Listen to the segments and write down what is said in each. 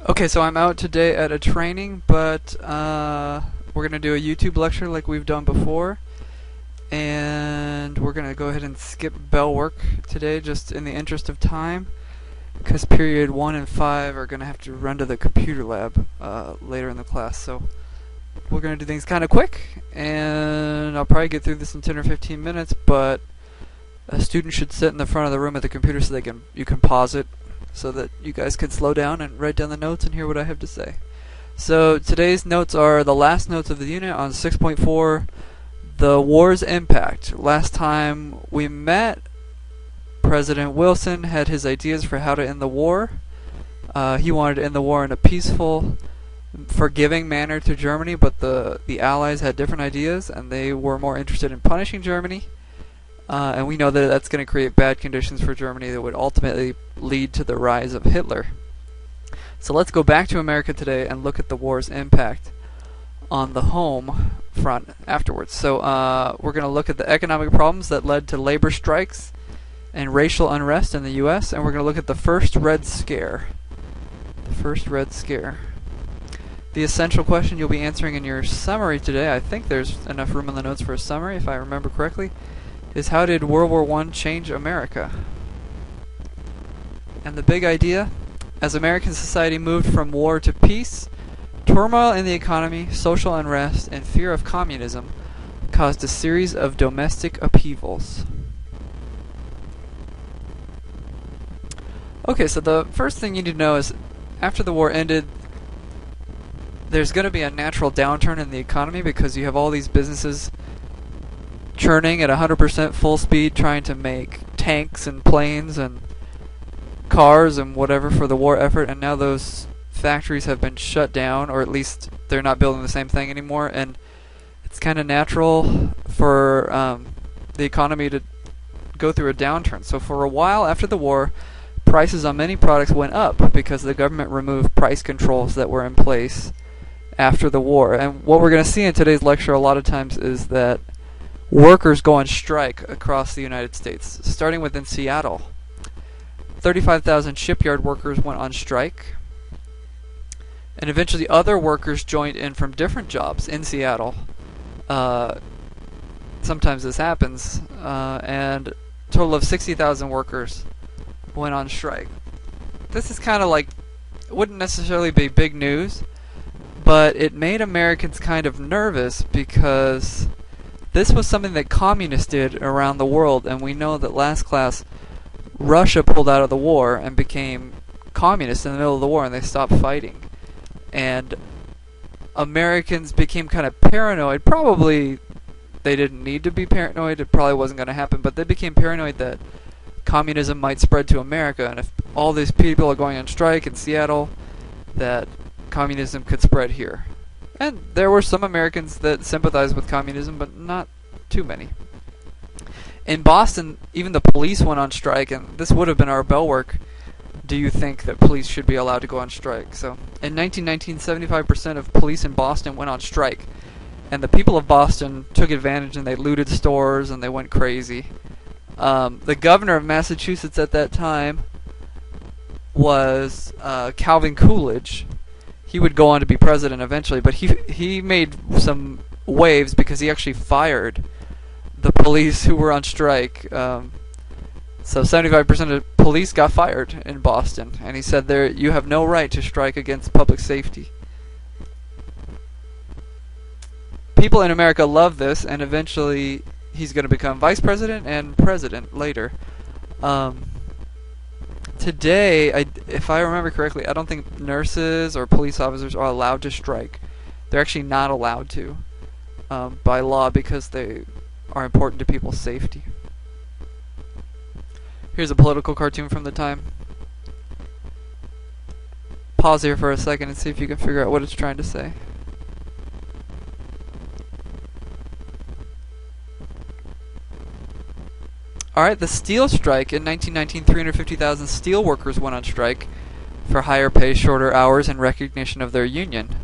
Okay, so I'm out today at a training, but we're going to do a YouTube lecture like we've done before. And we're going to go ahead and skip bell work today just in the interest of time, because period 1 and 5 are going to have to run to the computer lab later in the class. So we're going to do things kind of quick, and I'll probably get through this in 10 or 15 minutes, but a student should sit in the front of the room at the computer so you can pause it, so that you guys can slow down and write down the notes and hear what I have to say. So today's notes are the last notes of the unit on 6.4, the war's impact. Last time we met, President Wilson had his ideas for how to end the war. He wanted to end the war in a peaceful, forgiving manner to Germany, but the Allies had different ideas, and they were more interested in punishing Germany. And we know that that's going to create bad conditions for Germany that would ultimately lead to the rise of Hitler. So let's go back to America today and look at the war's impact on the home front afterwards. So we're going to look at the economic problems that led to labor strikes and racial unrest in the U.S., and we're going to look at the first Red Scare. The first Red Scare. The essential question you'll be answering in your summary today, I think there's enough room in the notes for a summary if I remember correctly, is how did World War I change America? And the big idea, as American society moved from war to peace, turmoil in the economy, social unrest, and fear of communism caused a series of domestic upheavals. Okay, so the first thing you need to know is after the war ended, there's going to be a natural downturn in the economy because you have all these businesses churning at 100% full speed trying to make tanks and planes and cars and whatever for the war effort, and now those factories have been shut down, or at least they're not building the same thing anymore, and it's kind of natural for the economy to go through a downturn. So for a while after the war, prices on many products went up because the government removed price controls that were in place after the war. And what we're going to see in today's lecture a lot of times is that workers go on strike across the United States, starting within Seattle. 35,000 shipyard workers went on strike, and eventually other workers joined in from different jobs in Seattle. Sometimes this happens, and a total of 60,000 workers went on strike. This is kind of like, wouldn't necessarily be big news, but it made Americans kind of nervous because this was something that communists did around the world, and we know that last class Russia pulled out of the war and became communist in the middle of the war, and they stopped fighting. And Americans became kind of paranoid. Probably they didn't need to be paranoid. It probably wasn't going to happen, but they became paranoid that communism might spread to America, and if all these people are going on strike in Seattle, that communism could spread here. And there were some Americans that sympathized with communism, but not too many. In Boston, even the police went on strike, and this would have been our bell work. Do you think that police should be allowed to go on strike? So, in 1919, 75% of police in Boston went on strike, and the people of Boston took advantage and they looted stores and they went crazy. The governor of Massachusetts at that time was Calvin Coolidge. He would go on to be president eventually, but he made some waves because he actually fired the police who were on strike. So 75% of police got fired in Boston, and he said, you have no right to strike against public safety. People in America love this, and eventually he's going to become vice president and president later. Today, if I remember correctly, I don't think nurses or police officers are allowed to strike. They're actually not allowed to by law because they are important to people's safety. Here's a political cartoon from the time. Pause here for a second and see if you can figure out what it's trying to say. Alright, the steel strike. In 1919, 350,000 steel workers went on strike for higher pay, shorter hours, and recognition of their union.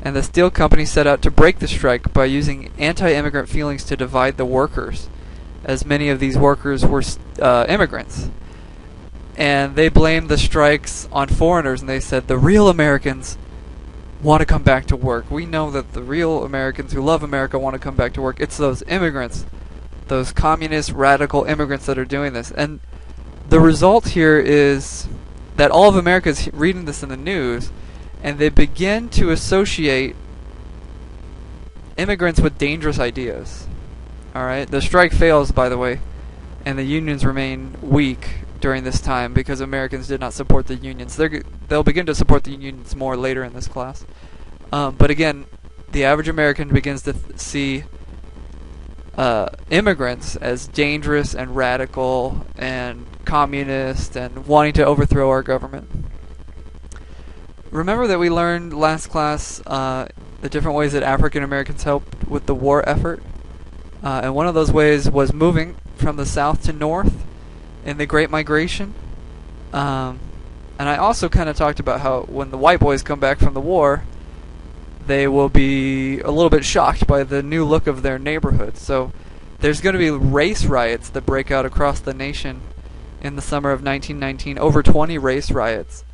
And the steel company set out to break the strike by using anti-immigrant feelings to divide the workers, as many of these workers were immigrants. and they blamed the strikes on foreigners, and they said the real Americans want to come back to work. We know that the real Americans who love America want to come back to work. It's those immigrants, those communist radical immigrants that are doing this. And the result here is that all of America is reading this in the news, and they begin to associate immigrants with dangerous ideas. Alright? The strike fails, by the way, and the unions remain weak during this time because Americans did not support the unions. They'll begin to support the unions more later in this class. But again, the average American begins to see immigrants as dangerous and radical and communist and wanting to overthrow our government. Remember that we learned last class the different ways that African Americans helped with the war effort? And one of those ways was moving from the south to north in the Great Migration. And I also kind of talked about how when the white boys come back from the war, they will be a little bit shocked by the new look of their neighborhood. So there's going to be race riots that break out across the nation in the summer of 1919. Over 20 race riots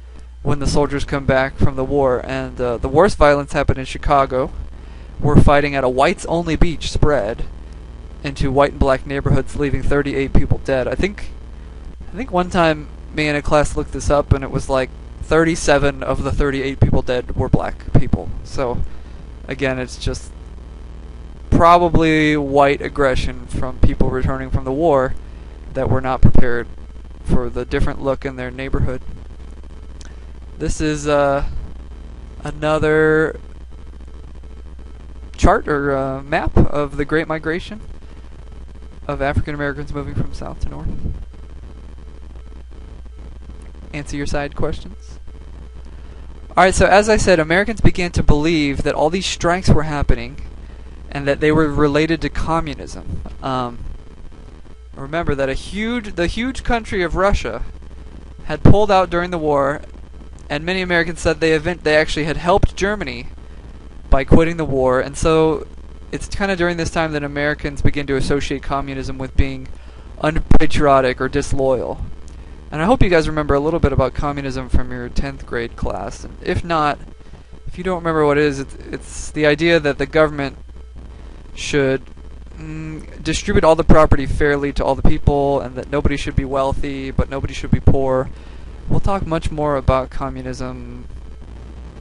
when the soldiers come back from the war. And the worst violence happened in Chicago. We're fighting at a whites-only beach spread into white and black neighborhoods, leaving 38 people dead. I think one time me and a class looked this up, and it was like 37 of the 38 people dead were black people. So, again, it's just probably white aggression from people returning from the war that were not prepared for the different look in their neighborhood. This is another chart or map of the Great Migration of African Americans moving from south to north. Answer your side questions. Alright, so as I said, Americans began to believe that all these strikes were happening and that they were related to communism. Remember that the huge country of Russia had pulled out during the war, and many Americans said they actually had helped Germany by quitting the war, and so it's kind of during this time that Americans begin to associate communism with being unpatriotic or disloyal. And I hope you guys remember a little bit about communism from your 10th grade class. And if not, if you don't remember what it is, it's the idea that the government should distribute all the property fairly to all the people, and that nobody should be wealthy, but nobody should be poor. We'll talk much more about communism,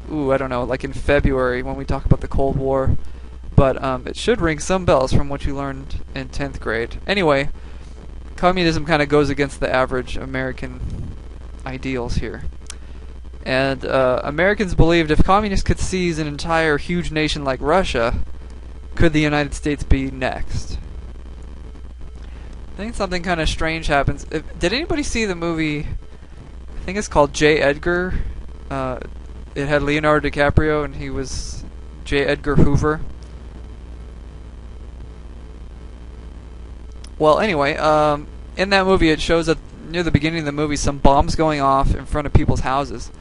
I don't know, like in February when we talk about the Cold War. But it should ring some bells from what you learned in 10th grade. Anyway, communism kind of goes against the average American ideals here. And Americans believed if communists could seize an entire huge nation like Russia, could the United States be next? I think something kind of strange happens. Did anybody see the movie, I think it's called J. Edgar? It had Leonardo DiCaprio, and he was J. Edgar Hoover. Well, anyway, in that movie it shows that near the beginning of the movie some bombs going off in front of people's houses.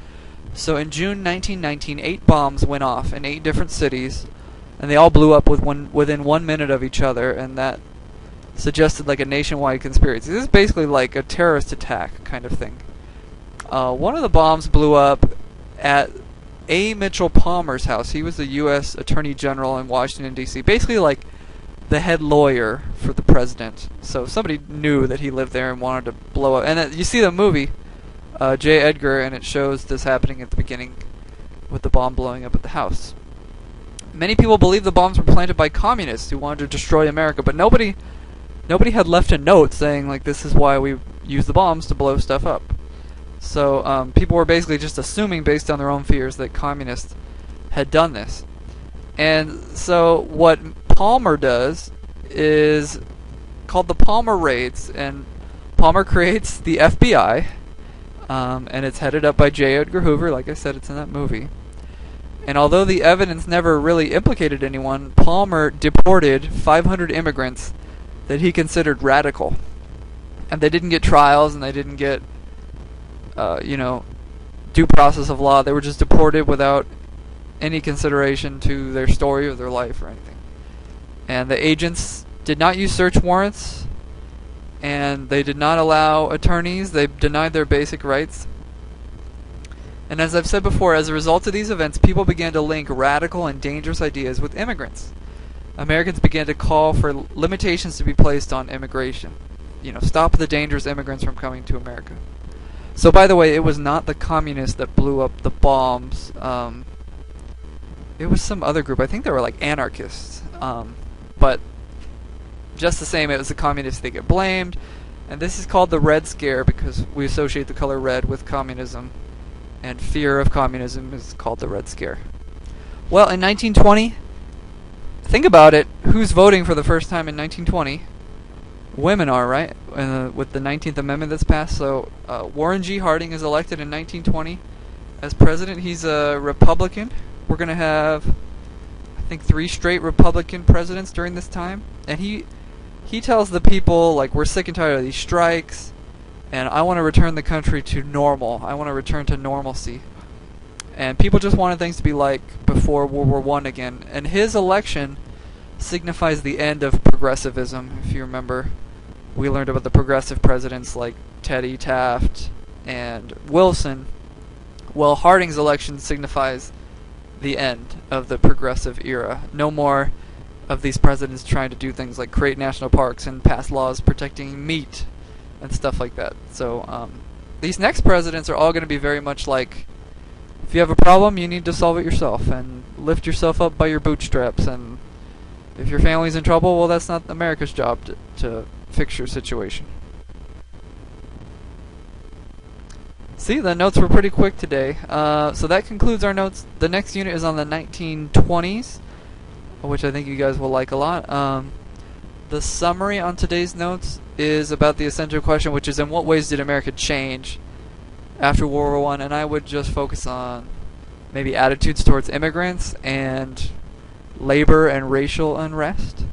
So in June 1919, 8 bombs went off in 8 different cities, and they all blew up within 1 minute of each other, and that suggested like a nationwide conspiracy. This is basically like a terrorist attack kind of thing. One of the bombs blew up at A. Mitchell Palmer's house. He was the U.S. Attorney General in Washington, D.C. Basically like the head lawyer for the president. So somebody knew that he lived there and wanted to blow up. And you see the movie, J. Edgar, and it shows this happening at the beginning with the bomb blowing up at the house. Many people believe the bombs were planted by communists who wanted to destroy America, but nobody had left a note saying, like, this is why we use the bombs to blow stuff up. So people were basically just assuming, based on their own fears, that communists had done this. And so what Palmer does is called the Palmer Raids, and Palmer creates the FBI, and it's headed up by J. Edgar Hoover. Like I said, it's in that movie. And although the evidence never really implicated anyone, Palmer deported 500 immigrants that he considered radical. And they didn't get trials, and they didn't get, due process of law. They were just deported without any consideration to their story or their life or anything. And the agents did not use search warrants. and they did not allow attorneys. They denied their basic rights. And as I've said before, as a result of these events, people began to link radical and dangerous ideas with immigrants. Americans began to call for limitations to be placed on immigration. Stop the dangerous immigrants from coming to America. So, by the way, it was not the communists that blew up the bombs. It was some other group. I think they were like anarchists. But just the same, it was the communists that get blamed. And this is called the Red Scare because we associate the color red with communism. And fear of communism is called the Red Scare. Well, in 1920, think about it. Who's voting for the first time in 1920? Women are, right? With the 19th Amendment that's passed. So Warren G. Harding is elected in 1920 as president. He's a Republican. We're going to have, I think, 3 straight Republican presidents during this time. And he tells the people, like, we're sick and tired of these strikes. And I want to return the country to normal. I want to return to normalcy. And people just wanted things to be like before World War I again. And his election signifies the end of progressivism. If you remember, we learned about the progressive presidents like Teddy, Taft, and Wilson. Well, Harding's election signifies the end of the progressive era. No more of these presidents trying to do things like create national parks and pass laws protecting meat and stuff like that. So these next presidents are all going to be very much like, if you have a problem, you need to solve it yourself and lift yourself up by your bootstraps. And if your family's in trouble, well, that's not America's job to fix your situation. See, the notes were pretty quick today. So that concludes our notes. The next unit is on the 1920s, which I think you guys will like a lot. The summary on today's notes is about the essential question, which is in what ways did America change after World War I? And I would just focus on maybe attitudes towards immigrants and labor and racial unrest.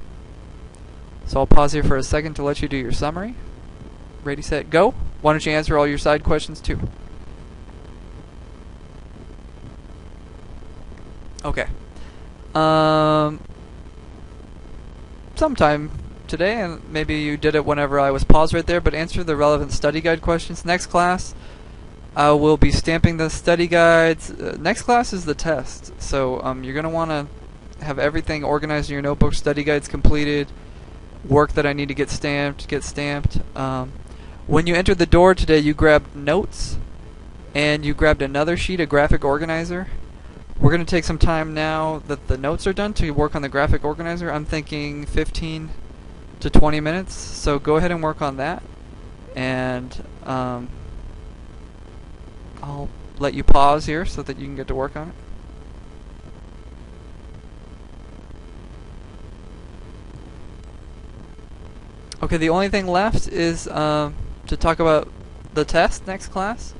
So I'll pause here for a second to let you do your summary. Ready, set, go. Why don't you answer all your side questions too? Okay. Sometime today, and maybe you did it whenever I was paused right there, but answer the relevant study guide questions. Next class, I will be stamping the study guides. Next class is the test, so you're going to want to have everything organized in your notebook, study guides completed, work that I need to get stamped. When you entered the door today, you grabbed notes, and you grabbed another sheet, a graphic organizer. We're going to take some time now that the notes are done to work on the graphic organizer. I'm thinking 15 to 20 minutes, so go ahead and work on that. And I'll let you pause here so that you can get to work on it. Okay, the only thing left is to talk about the test next class.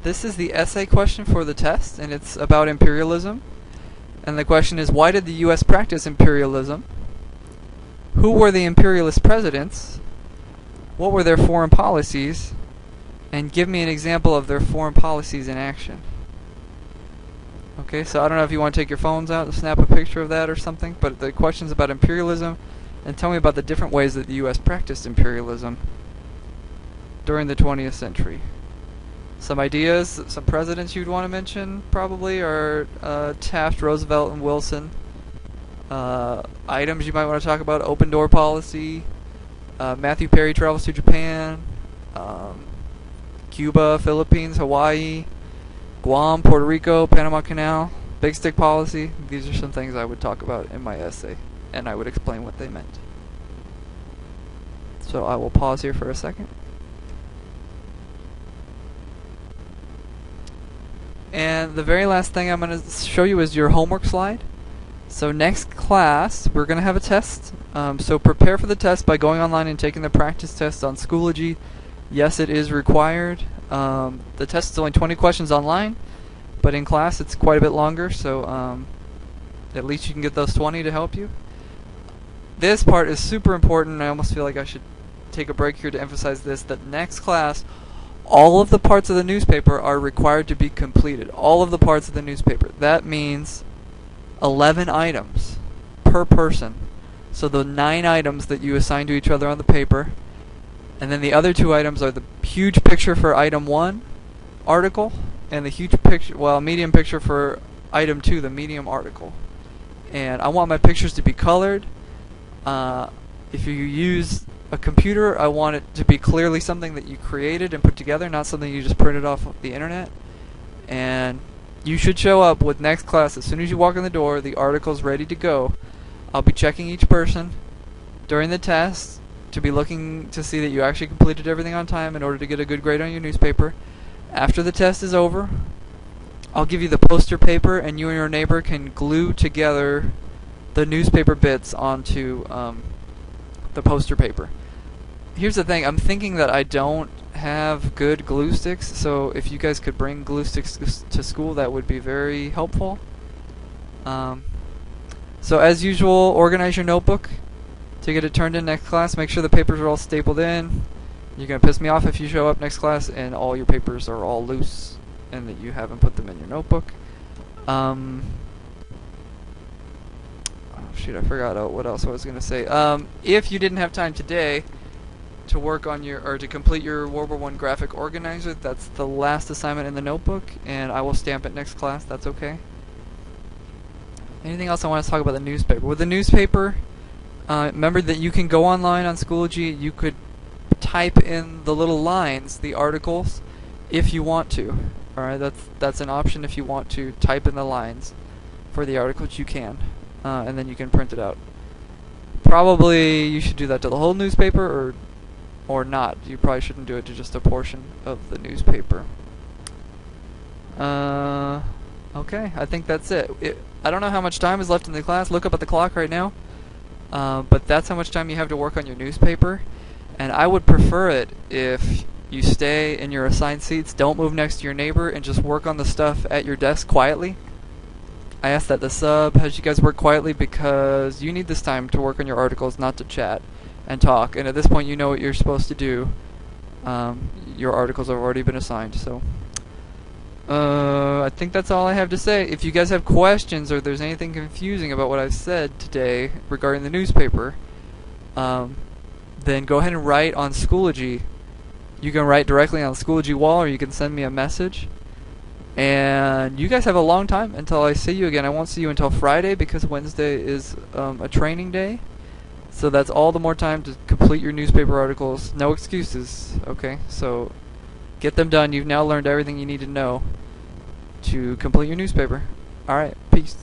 This is the essay question for the test, and it's about imperialism. And the question is, why did the U.S. practice imperialism? Who were the imperialist presidents? What were their foreign policies? And give me an example of their foreign policies in action. Okay, so I don't know if you want to take your phones out and snap a picture of that or something, but the question's about imperialism, and tell me about the different ways that the U.S. practiced imperialism during the 20th century. Some ideas, some presidents you'd want to mention probably are Taft, Roosevelt, and Wilson. Items you might want to talk about: open door policy, Matthew Perry travels to Japan, Cuba, Philippines, Hawaii, Guam, Puerto Rico, Panama Canal, big stick policy. These are some things I would talk about in my essay, and I would explain what they meant. So I will pause here for a second. And the very last thing I'm going to show you is your homework slide. So next class, we're going to have a test. So prepare for the test by going online and taking the practice test on Schoology. Yes, it is required. The test is only 20 questions online, but in class it's quite a bit longer, so at least you can get those 20 to help you. This part is super important. I almost feel like I should take a break here to emphasize this, that next class, all of the parts of the newspaper are required to be completed. All of the parts of the newspaper. That means 11 items per person. So the 9 items that you assign to each other on the paper, And then the other two items are the huge picture for item 1 article and the huge picture, well, medium picture for item 2, the medium article. And I want my pictures to be colored. If you use a computer, I want it to be clearly something that you created and put together, not something you just printed off of the internet. And you should show up with next class as soon as you walk in the door. The article's ready to go. I'll be checking each person during the test to be looking to see that you actually completed everything on time in order to get a good grade on your newspaper. After the test is over, I'll give you the poster paper, and you and your neighbor can glue together the newspaper bits onto the poster paper. Here's the thing, I'm thinking that I don't have good glue sticks, so if you guys could bring glue sticks to school, that would be very helpful. So as usual, organize your notebook to get it turned in next class. Make sure the papers are all stapled in. You're going to piss me off if you show up next class and all your papers are all loose and that you haven't put them in your notebook. Oh shoot, I forgot what else I was going to say. If you didn't have time today to work on to complete your World War I graphic organizer, that's the last assignment in the notebook, and I will stamp it next class. That's okay. Anything else I want to talk about the newspaper? With the newspaper, remember that you can go online on Schoology. You could type in the little lines, the articles, if you want to. Alright, that's an option. If you want to type in the lines for the articles, you can. And then you can print it out. Probably you should do that to the whole newspaper, or not. You probably shouldn't do it to just a portion of the newspaper. Okay, I think that's it. I don't know how much time is left in the class. Look up at the clock right now. But that's how much time you have to work on your newspaper. And I would prefer it if you stay in your assigned seats, don't move next to your neighbor, and just work on the stuff at your desk quietly. I asked that the sub has you guys work quietly because you need this time to work on your articles, not to chat and talk. And at this point, you know what you're supposed to do. Your articles have already been assigned, so I think that's all I have to say. If you guys have questions or there's anything confusing about what I've said today regarding the newspaper, then go ahead and write on Schoology. You can write directly on the Schoology wall, or you can send me a message. And you guys have a long time until I see you again. I won't see you until Friday because Wednesday is a training day. So that's all the more time to complete your newspaper articles. No excuses, okay? So get them done. You've now learned everything you need to know to complete your newspaper. Alright, peace.